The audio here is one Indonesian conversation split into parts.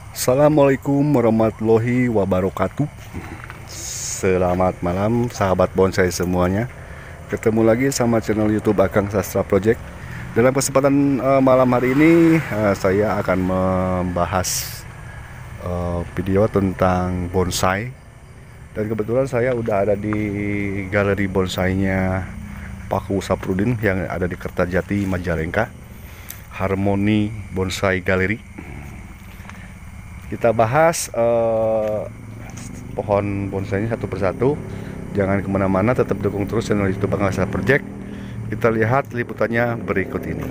Assalamualaikum warahmatullahi wabarakatuh. Selamat malam sahabat bonsai semuanya. Ketemu lagi sama channel YouTube Akang Sastra Project. Dalam kesempatan malam hari ini saya akan membahas video tentang bonsai. Dan kebetulan saya udah ada di galeri bonsainya Pak Saprudin yang ada di Kertajati, Majalengka. Harmoni Bonsai Gallery. Kita bahas pohon bonsainya satu persatu. Jangan kemana-mana, tetap dukung terus channel YouTube Akang Sastra Project. Kita lihat liputannya berikut ini.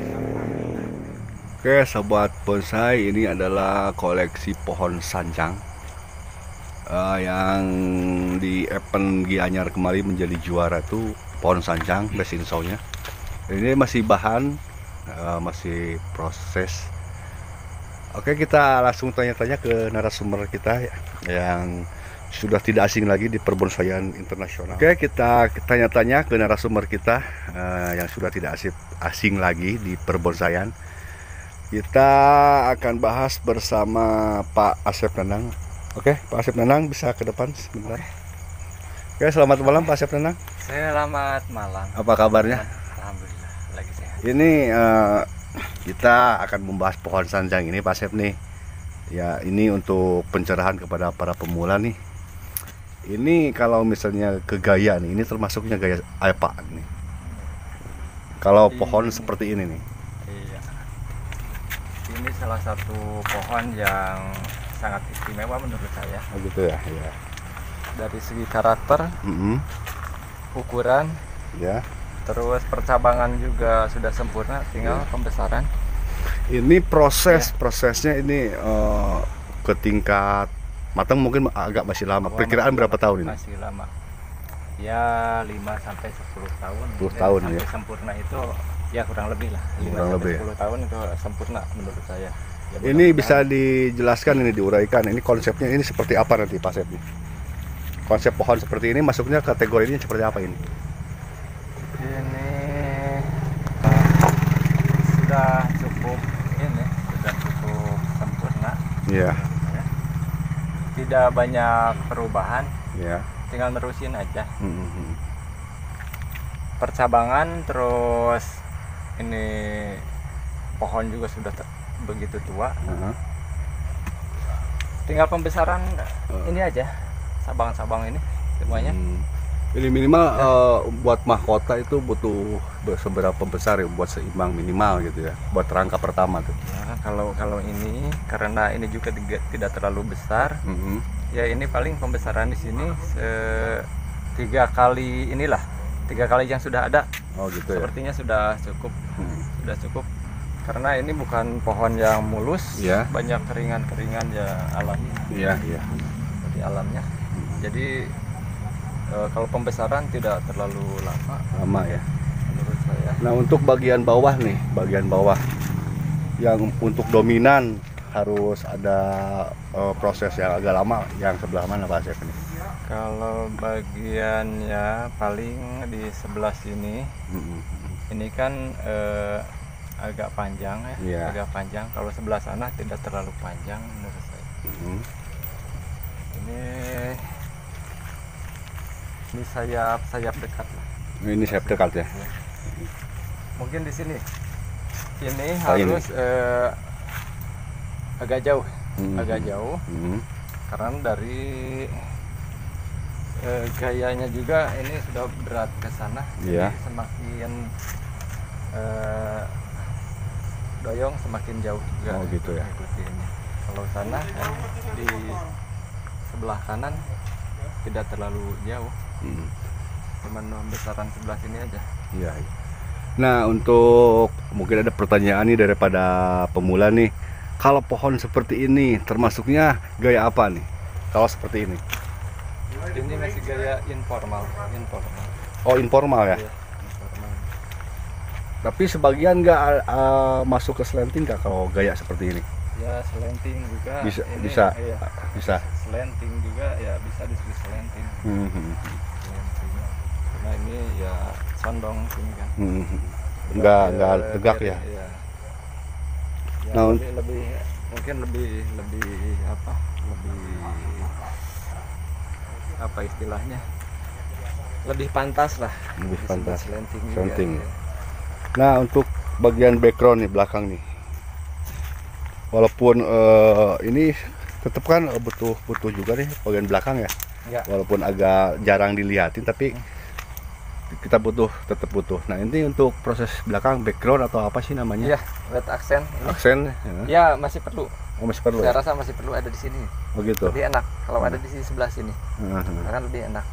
Oke, sobat bonsai, ini adalah koleksi pohon sanjang yang di event Gianyar kemarin menjadi juara tuh pohon sanjang best in show-nya. Ini masih bahan, masih proses. Oke, kita langsung tanya-tanya ke narasumber kita yang sudah tidak asing lagi di perbonsaian internasional. Oke, kita tanya-tanya ke narasumber kita yang sudah tidak asing lagi di perbonsaian. Kita akan bahas bersama Pak Asep Nanang. Oke, Pak Asep Nanang bisa ke depan sebentar. Oke, selamat malam Pak Asep Nanang. Selamat malam. Apa kabarnya? Alhamdulillah, lagi sehat. Ini kita akan membahas pohon sanjang ini Pak Asep nih. Ya, ini untuk pencerahan kepada para pemula nih. Ini kalau misalnya ke gaya nih, ini termasuknya gaya apa nih? Kalau pohon seperti ini nih. Iya. Ini salah satu pohon yang sangat istimewa menurut saya. Oh gitu ya, ya. Dari segi karakter, ukuran, Ya. terus percabangan juga sudah sempurna, tinggal pembesaran. Ini prosesnya ini ke tingkat matang mungkin agak masih lama. Perkiraan berapa tahun ini? Masih lama. Ya 5 sampai 10 tahun. 10 tahun sampai ya. sempurna itu ya kurang lebih lah. 5 Kurang sampai lebih, 10 tahun itu sempurna menurut saya. Ya, Ini bisa dijelaskan, ini diuraikan, ini konsepnya ini seperti apa nanti Pak Asep nih? Konsep pohon seperti ini masuknya kategori ini seperti apa ini? Ini sudah cukup sempurna. Iya. Ya. Tidak banyak perubahan, Ya. tinggal nerusin aja. Mm-hmm. Percabangan terus ini pohon juga sudah begitu tua. Tinggal pembesaran ini aja, sabang-sabang ini semuanya. Ini minimal buat mahkota itu butuh seberapa besar ya buat seimbang minimal gitu ya, buat rangka pertama tuh. Ya, kalau ini karena ini juga tidak terlalu besar, ya ini paling pembesaran di sini 3 kali inilah, 3 kali yang sudah ada. Oh gitu ya. Sepertinya sudah cukup, karena ini bukan pohon yang mulus, Ya. banyak keringan-keringan ya alami. Iya, iya. Seperti alamnya. Jadi kalau pembesaran tidak terlalu Lama ya. menurut saya. Nah, untuk bagian bawah nih, bagian bawah yang untuk dominan harus ada proses yang agak lama. Yang sebelah mana Pak Asep ini? Kalau bagiannya paling di sebelah sini, ini kan agak panjang ya, Iya. agak panjang. Kalau sebelah sana tidak terlalu panjang menurut saya. Ini sayap dekat lah. Ini saya dekat ya. Mungkin di sini. Ini Oh, harus agak jauh, agak Mhm. jauh. Karena dari gayanya juga ini sudah berat ke sana. Iya. Jadi semakin doyong semakin jauh juga. Oh, gitu ya. Mengikuti ini. Kalau sana kan di sebelah kanan tidak terlalu jauh. Cuman besaran sebelah sini aja. Iya. Nah, untuk mungkin ada pertanyaan nih daripada pemula nih. Kalau pohon seperti ini termasuknya gaya apa nih? Kalau seperti ini? Ini masih gaya informal. Oh, informal ya. Iya, informal. Tapi sebagian nggak masuk ke slanting nggak kalau gaya seperti ini? Ya slanting juga. Bisa, Ini, bisa, iya. bisa. Slanting juga ya bisa disebut slanting. Slanting. Karena ini ya condong sini kan. Nggak tegak ya. Iya. Ya, Nah, lebih mungkin lebih apa istilahnya, lebih pantas lah, Lebih disebut pantas. slanting juga. Slanting. Nah, untuk bagian background nih belakang nih, walaupun ini tetap kan butuh juga nih bagian belakang ya, Ya. walaupun agak jarang dilihatin tapi kita tetap butuh. Nah, ini untuk proses belakang background atau apa sih namanya? Iya, wet accent ini. Aksen Ya masih perlu. oh, masih perlu Saya ya? rasa masih perlu ada di sini. Oh gitu. Lebih enak kalau ada di sini sebelah sini. Heeh. Kan lebih enak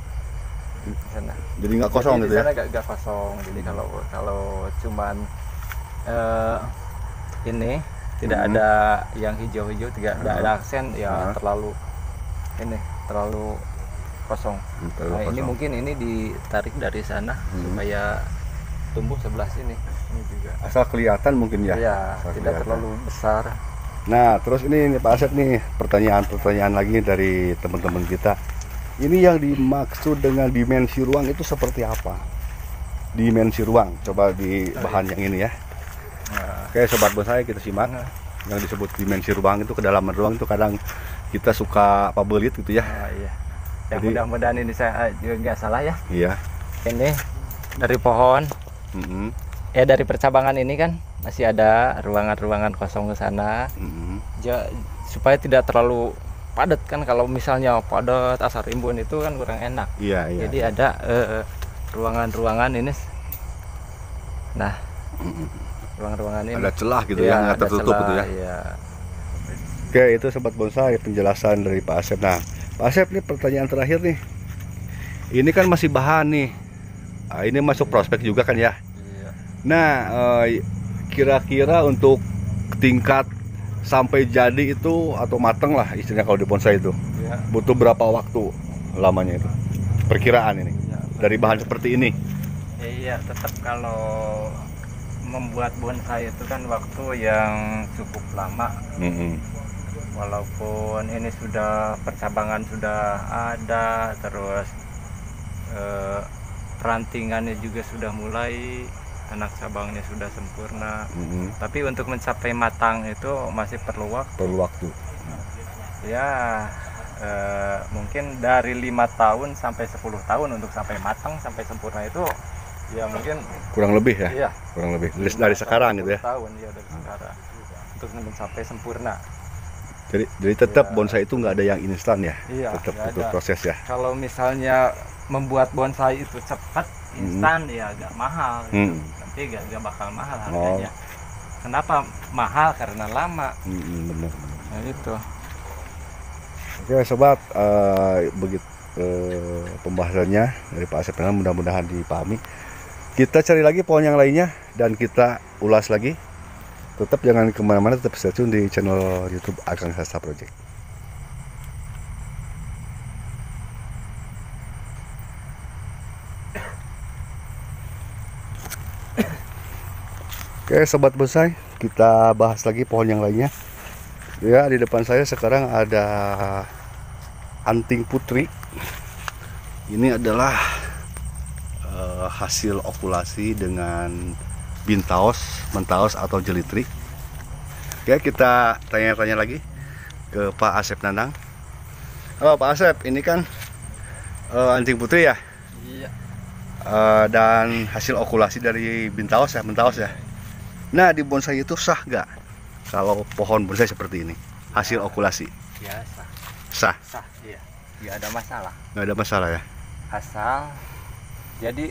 di sana. Jadi nggak kosong Jadi gitu di ya? sana gak kosong. Jadi kalau cuman ini tidak ada yang hijau-hijau, tidak ada aksen ya, terlalu kosong. Terlalu Nah, ini kosong. mungkin ini ditarik dari sana supaya tumbuh sebelah sini. Ini juga. Asal kelihatan mungkin ya? Ya, Asal tidak kelihatan. terlalu besar. Nah, terus ini Pak Asep nih, pertanyaan lagi dari teman-teman kita. Ini yang dimaksud dengan dimensi ruang itu seperti apa? Dimensi ruang, coba di bahan yang ini ya. Nah, Oke, sobat bonsai, kita simak. Yang disebut dimensi ruang itu, kedalaman ruang itu kadang kita suka pabelit gitu ya. iya. Ya, Jadi- mudah-mudahan ini saya juga nggak salah ya. Iya. Ini dari pohon, Mm-mm. dari percabangan ini kan masih ada ruangan-ruangan kosong ke sana. Mm-mm. Supaya tidak terlalu padat kan, kalau misalnya padat asar rimbun itu kan kurang enak. Iya, iya. Jadi ada ruangan-ruangan ini. Nah, ruangan-ruangan ini Ada celah gitu Iya, ya, nggak ada tertutup celah, gitu ya. iya. Oke, itu sobat bonsai penjelasan dari Pak Asep. Nah, Pak Asep nih pertanyaan terakhir nih. Ini kan masih bahan nih. Nah, ini masuk prospek juga kan ya. Iya. Nah, kira-kira untuk tingkat sampai jadi itu atau mateng lah istilahnya kalau di bonsai itu, Iya. butuh berapa waktu lamanya itu? Perkiraan ini Iya. dari bahan seperti ini. Iya, tetap kalau membuat bonsai itu kan waktu yang cukup lama. Walaupun ini sudah percabangan sudah ada, terus perantingannya juga sudah mulai, anak cabangnya sudah sempurna. Tapi untuk mencapai matang itu masih perlu waktu. Perlu waktu. Ya, mungkin dari 5 tahun sampai 10 tahun untuk sampai matang, sampai sempurna itu ya mungkin Kurang lebih ya. iya, Kurang lebih dari sekarang gitu ya. 10 tahun ya dari sekarang untuk mencapai sempurna. Jadi tetap Iya. bonsai itu nggak ada yang instan ya. Iya, Tetap nggak butuh ada. proses ya. Kalau misalnya membuat bonsai itu cepat, instan, ya agak mahal gitu. Nanti gak bakal mahal harganya. Kenapa mahal? Karena lama. Benar. Nah, itu. Oke sobat, begitu pembahasannya dari Pak Asep, mudah-mudahan dipahami. Kita cari lagi pohon yang lainnya dan kita ulas lagi. Tetap jangan kemana-mana, tetap stay tune di channel YouTube Akang Sastra Project. Oke sobat bonsai, kita bahas lagi pohon yang lainnya. Ya, di depan saya sekarang ada anting putri. Ini adalah hasil okulasi dengan bintaos, mentaos atau jelitri. Oke, kita tanya-tanya lagi ke Pak Asep Nandang. Halo Pak Asep, ini kan anting putri ya, Iya. dan hasil okulasi dari bintaos ya, mentaos ya. Nah, di bonsai itu sah nggak kalau pohon bonsai seperti ini hasil okulasi? Biasa. Sah, Sah, iya. Nggak ada masalah. nggak ada masalah ya. Asal jadi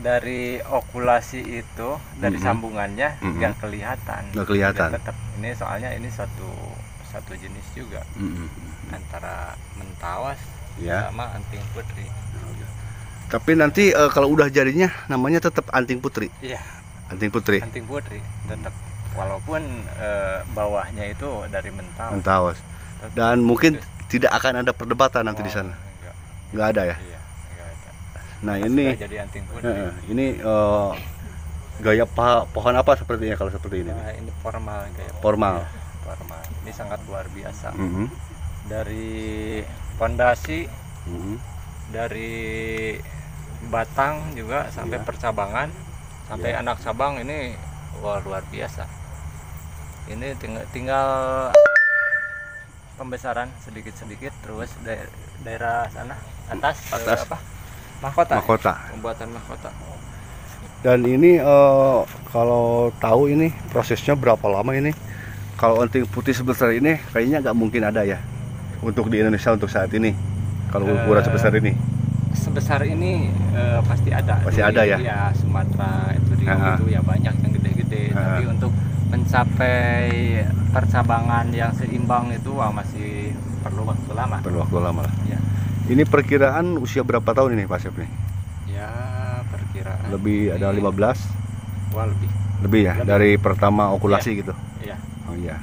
dari okulasi itu, dari sambungannya nggak kelihatan. Nggak kelihatan. Tetap ini, soalnya ini satu jenis juga antara mentawas Ya. sama anting putri. Tapi nanti kalau udah jadinya namanya tetap anting putri. Iya, Anting putri, anting putri tetap, walaupun bawahnya itu dari mentawas. mentawas. Dan mungkin tidak akan ada perdebatan nanti di sana. Enggak. Nggak ada ya. Iya, enggak ada. Nah, Pas ini sudah jadi anting putri. ini gaya pohon apa sepertinya kalau seperti ini? Nah, ini formal kayak Formal. formal. Ini sangat luar biasa. Mhm. Dari pondasi, Mhm. dari batang juga sampai Iya. percabangan, sampai Iya. anak cabang, ini wah luar biasa. Ini tinggal pembesaran sedikit-sedikit, terus daerah sana atas apa? Mahkota. Pembuatan mahkota. Dan ini kalau tahu ini prosesnya berapa lama ini? Kalau anting putih sebesar ini kayaknya nggak mungkin ada ya untuk di Indonesia untuk saat ini. Kalau ukuran sebesar ini. Sebesar ini pasti ada. Pasti ada ya? Ya Sumatera itu itu ya banyak yang gede-gede. Tapi untuk mencapai percabangan yang seimbang itu masih perlu waktu lama. Perlu waktu lama lah. Ya. Ini perkiraan usia berapa tahun ini Pak Asep nih? Ya perkiraan. Lebih ada 15? Wah lebih. Lebih ya, Lebih. dari pertama okulasi gitu. Iya. Oh iya.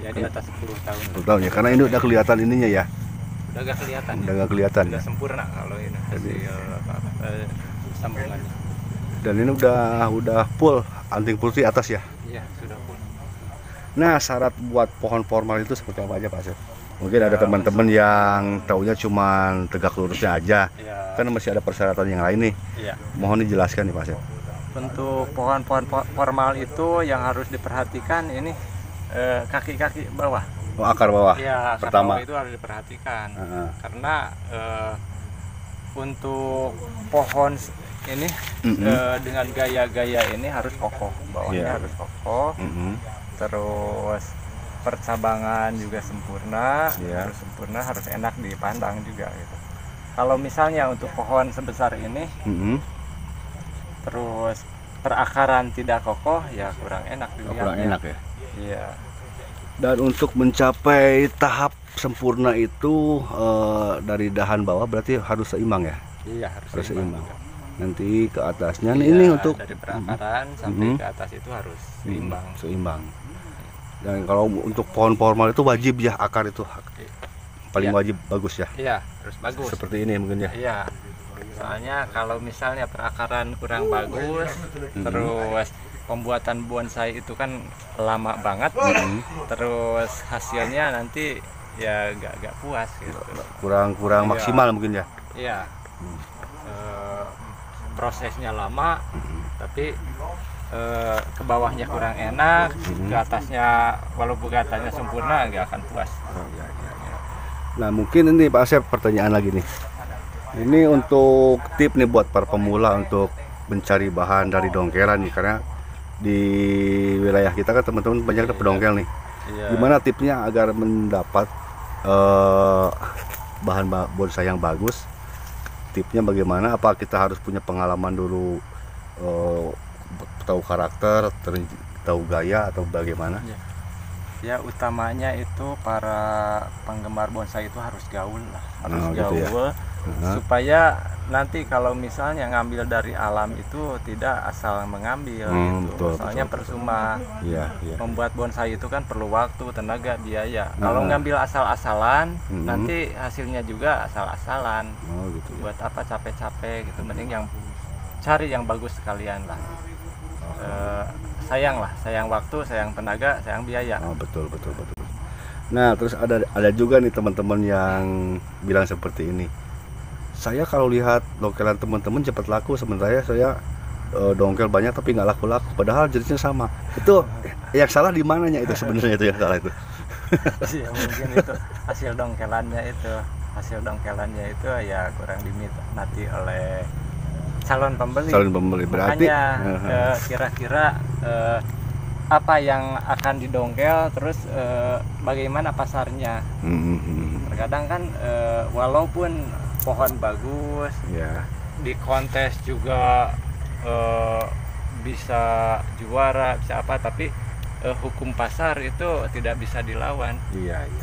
Ya di atas 10 tahun. 10 tahun ya, karena ini udah kelihatan ininya ya. Udah gak kelihatan. Udah gak kelihatan Udah ya. sempurna kalau ini hasil sambungannya. Dan ini udah full anting putih atas ya. Iya sudah full. Nah, syarat buat pohon formal itu seperti apa aja Pak Asep? Mungkin ada Ya, teman-teman yang taunya cuman tegak lurusnya aja. Ya. Kan masih ada persyaratan yang lain nih. Iya. Mohon dijelaskan nih Pak Asep. Untuk pohon-pohon formal itu yang harus diperhatikan ini kaki-kaki bawah. Oh, akar bawah. Ya, akar Pertama. bawah itu harus diperhatikan. Karena untuk pohon ini dengan gaya-gaya ini harus kokoh, bawahnya Iya. harus kokoh. Terus percabangan juga sempurna, harus sempurna, harus enak dipandang juga gitu. Kalau misalnya untuk pohon sebesar ini, terus perakaran tidak kokoh, ya kurang enak dilihatnya. kurang enak ya. Iya. Dan untuk mencapai tahap sempurna itu dari dahan bawah berarti harus seimbang ya. Iya Harus seimbang. Nanti ke atasnya Iya, ini untuk dari perakaran sampai ke atas itu harus seimbang. Seimbang. Dan kalau untuk pohon formal itu wajib ya akar itu paling Iya. wajib bagus ya. Iya, harus bagus. Seperti ini mungkin ya. Iya. Soalnya kalau misalnya perakaran kurang bagus, terus pembuatan bonsai itu kan lama banget, terus hasilnya nanti ya gak puas gitu. Kurang Iya. maksimal mungkin ya. Iya. Prosesnya lama, tapi ke bawahnya kurang enak, ke atasnya walaupun ke atasnya sempurna gak akan puas. Nah mungkin ini Pak Asep pertanyaan lagi nih. Ini untuk tip nih buat para pemula untuk mencari bahan dari dongkelan nih, karena di wilayah kita kan teman-teman banyak pedongkel nih. Iya. Gimana tipsnya agar mendapat bahan bonsai yang bagus? Tipnya bagaimana? Apa kita harus punya pengalaman dulu, tahu karakter, tahu gaya atau bagaimana? Ya utamanya itu para penggemar bonsai itu harus gaul lah, harus gitu ya. gaul supaya nanti kalau misalnya ngambil dari alam itu tidak asal mengambil gitu. Betul, Soalnya percuma. Iya. Membuat bonsai itu kan perlu waktu, tenaga, biaya. Kalau ngambil asal-asalan nanti hasilnya juga asal-asalan. Gitu ya. Buat apa capek-capek gitu, mending yang cari yang bagus sekalian lah. Sayang waktu, sayang tenaga, sayang biaya. Betul. Nah terus ada juga nih teman-teman yang bilang seperti ini. Saya kalau lihat dongkelan teman-teman cepat laku, sementara saya dongkel banyak tapi nggak laku-laku. Padahal jenisnya sama. Itu yang salah di mananya itu sebenarnya itu yang salah itu? Ya, mungkin itu hasil dongkelannya itu ya kurang diminati oleh calon pembeli. Berarti makanya kira-kira apa yang akan didongkel, terus bagaimana pasarnya. Terkadang kan walaupun pohon bagus, di kontes juga bisa juara, bisa apa, tapi hukum pasar itu tidak bisa dilawan.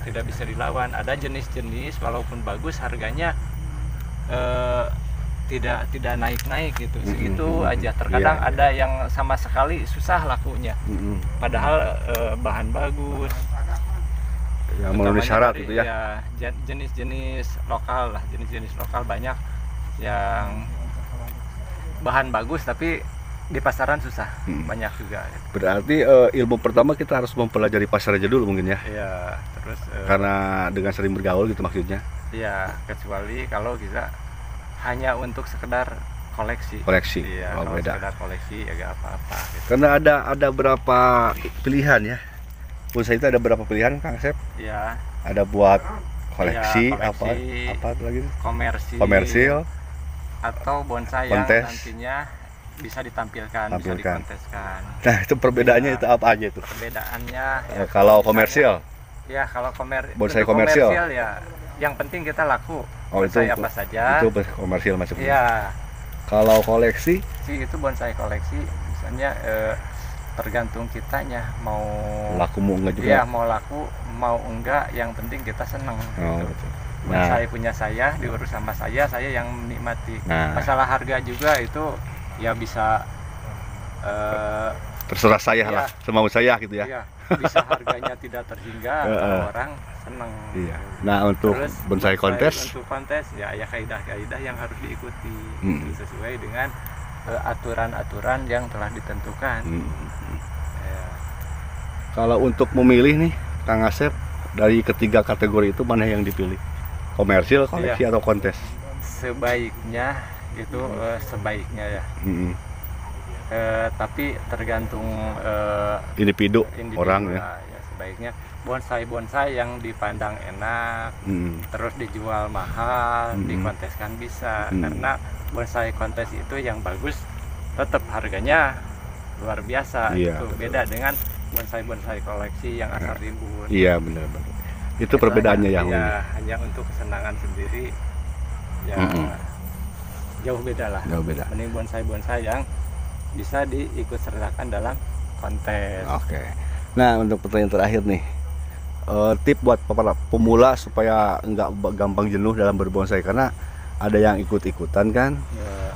Tidak bisa dilawan. Ada jenis-jenis walaupun bagus harganya tidak naik-naik gitu, segitu aja. Terkadang ada yang sama sekali susah lakunya, padahal bahan bagus, yang memenuhi syarat dari, itu ya. Jenis-jenis lokal lah, jenis-jenis lokal banyak yang bahan bagus tapi di pasaran susah, banyak juga gitu. Berarti ilmu pertama kita harus mempelajari pasar aja dulu mungkin ya. Iya, terus Karena dengan sering bergaul gitu maksudnya. iya, kecuali kalau kita hanya untuk sekedar koleksi. Iya, kalau kalau beda. sekedar koleksi ya gak apa-apa gitu. Karena ada berapa pilihan ya. bonsai itu ada berapa pilihan Kang Asep? Ya, Ada buat koleksi, Iya, koleksi, apa lagi? komersil Kontes. atau bonsai yang nantinya bisa ditampilkan, bisa dikonteskan. Nah, itu perbedaannya itu apa aja itu? Perbedaannya ya, Kalau komersil, ya kalau bonsai untuk komersil ya yang penting kita laku. Oh, bonsai itu apa saja. itu komersil masuknya. Iya. Kalau koleksi, Itu bonsai koleksi, misalnya tergantung kitanya mau laku mau enggak juga. Iya, mau laku mau enggak, yang penting kita seneng. Oh, gitu. betul. Bonsai punya saya, diurus sama saya yang menikmati. Nah. Masalah harga juga itu ya bisa Terserah saya iya. lah, semau saya gitu ya. Iya, bisa harganya tidak terhingga atau orang seneng. Iya. Nah, untuk Terus bonsai kontes, untuk kontes ya kaidah-kaidah yang harus diikuti Hmm. sesuai dengan aturan-aturan yang telah ditentukan. Ya. kalau untuk memilih nih, Kang Asep, dari ketiga kategori itu mana yang dipilih? Komersil, koleksi, atau kontes? Sebaiknya itu sebaiknya ya. Tapi tergantung Individu orang ya. lah, ya. Sebaiknya bonsai yang dipandang enak, terus dijual mahal, dikonteskan bisa. Karena bonsai kontes itu yang bagus tetap harganya luar biasa. Iya, Itu beda dengan bonsai koleksi yang asal ribut. Iya, benar-benar. Itu perbedaannya ya. Hanya untuk kesenangan sendiri ya. Jauh beda lah. Jauh beda. Mending bonsai yang bisa diikut sertakan dalam kontes. Oke. Nah, untuk pertanyaan terakhir nih, tip buat para pemula supaya nggak gampang jenuh dalam berbonsai, karena ada yang ikut-ikutan kan,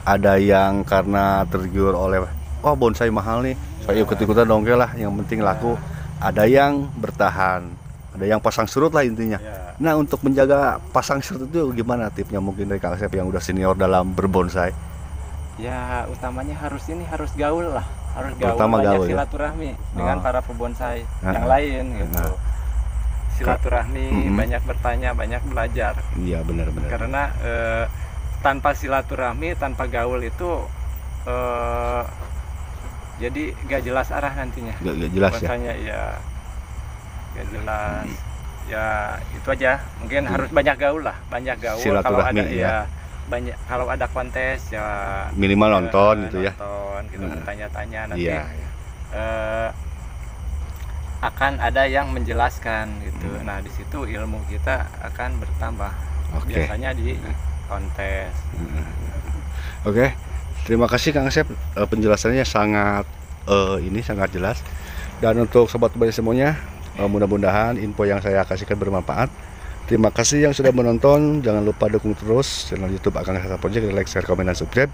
ada yang karena tergiur oleh bonsai mahal nih, saya ikut-ikutan dong lah, yang penting laku. Ada yang bertahan, ada yang pasang surut lah intinya. Nah, untuk menjaga pasang surut itu gimana tipnya, mungkin dari Kang Asep yang udah senior dalam berbonsai? Ya, utamanya harus gaul lah, harus gaul, Pertama banyak gaul, ya? silaturahmi dengan para pebonsai yang lain gitu. Silaturahmi, banyak bertanya, banyak belajar. Iya, benar-benar. Karena tanpa silaturahmi, tanpa gaul itu jadi gak jelas arah nantinya. Gak jelas bonsainya ya gak jelas. Ya itu aja. Mungkin harus banyak gaul lah, banyak gaul. Kalau ada banyak, kalau ada kontes ya minimal nonton gitu ya. Nonton, gitu, bertanya-tanya nanti. Iya. Akan ada yang menjelaskan gitu. Nah, di situ ilmu kita akan bertambah. Biasanya di kontes. Oke. Terima kasih Kang Asep, penjelasannya sangat sangat jelas. Dan untuk sobat Bonsai semuanya, mudah-mudahan info yang saya kasihkan bermanfaat. Terima kasih yang sudah menonton. Jangan lupa dukung terus channel YouTube Akang Hasan Project, like, share, komen, dan subscribe.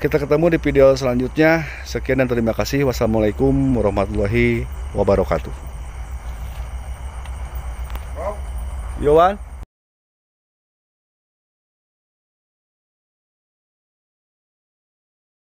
Kita ketemu di video selanjutnya. Sekian dan terima kasih. Wassalamualaikum warahmatullahi wabarakatuh. Yowan.